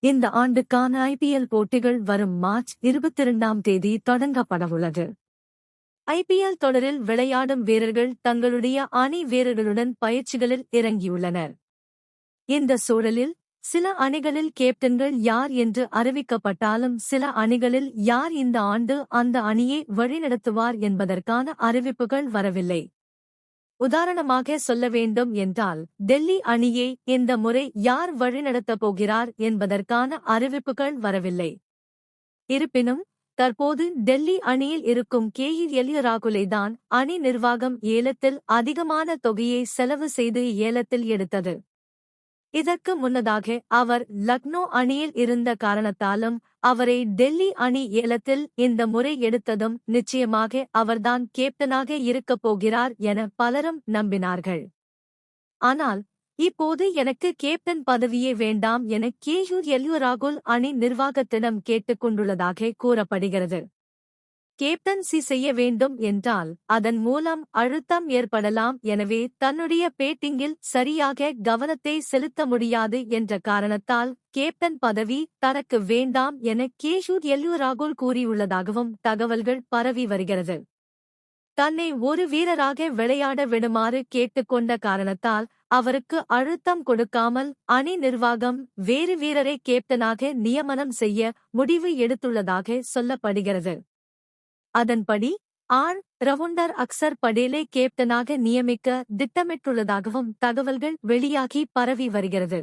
இந்த ஆண்டுக்கான ஐபிஎல் போட்டிகள் வரும் மார்ச் 22ஆம் தேதி தொடங்கப்படவுள்ளது. ஐபிஎல் தொடரில் விளையாடும் வீரர்கள் தங்களுடைய அணி வீரர்களுடன் பயிற்சிகளில் இறங்கியுள்ளனர். இந்த சூழலில் சில அணிகளில் கேப்டன்கள் யார் என்று அறிவிக்கப்பட்டாலும் சில அணிகளில் யார் இந்த ஆண்டு அந்த அணியை வழிநடத்துவார் என்பதற்கான அறிவிப்புகள் வரவில்லை. உதாரணமாக சொல்ல வேண்டும் என்றால் டெல்லி அணியை இந்த முறை யார் வழிநடத்தப் போகிறார் என்பதற்கான அறிவிப்புகள் வரவில்லை. இருப்பினும் தற்போது டெல்லி அணியில் இருக்கும் KL ராகுலை தான் அணி நிர்வாகம் ஏலத்தில் அதிகமான தொகையை செலவு செய்து ஏலத்தில் எடுத்தது. இதற்கு முன்னதாக அவர் லக்னோ அணியில் இருந்த காரணத்தாலும் அவரை டெல்லி அணி ஏலத்தில் இந்த முறை எடுத்ததும் நிச்சயமாக அவர்தான் கேப்டனாக இருக்கப் போகிறார் என பலரும் நம்பினார்கள். ஆனால் இப்போது எனக்கு கேப்டன் பதவியே வேண்டாம் என KL ராகுல் அணி நிர்வாகத்திடம் கேட்டுக் கொண்டுள்ளதாக கூறப்படுகிறது. கேப்டன்சி செய்ய வேண்டும் என்றால் அதன் மூலம் அழுத்தம் ஏற்படலாம். எனவே தன்னுடைய பேட்டிங்கில் சரியாக கவனத்தை செலுத்த முடியாது என்ற காரணத்தால் கேப்டன் பதவி தனக்கு வேண்டாம் என KL ராகுல் கூறியுள்ளதாகவும் தகவல்கள் பரவி வருகிறது. தன்னை ஒரு வீரராக விளையாட விடுமாறு கேட்டுக்கொண்ட காரணத்தால் அவருக்கு அழுத்தம் கொடுக்காமல் அணி நிர்வாகம் வேறு வீரரை கேப்டனாக நியமனம் செய்ய முடிவு எடுத்துள்ளதாக சொல்லப்படுகிறது. அதன்படி ரவுண்டர் அக்சர் படேலை கேப்டனாக நியமிக்க திட்டமிட்டுள்ளதாகவும் தகவல்கள் வெளியாகி பரவி வருகிறது.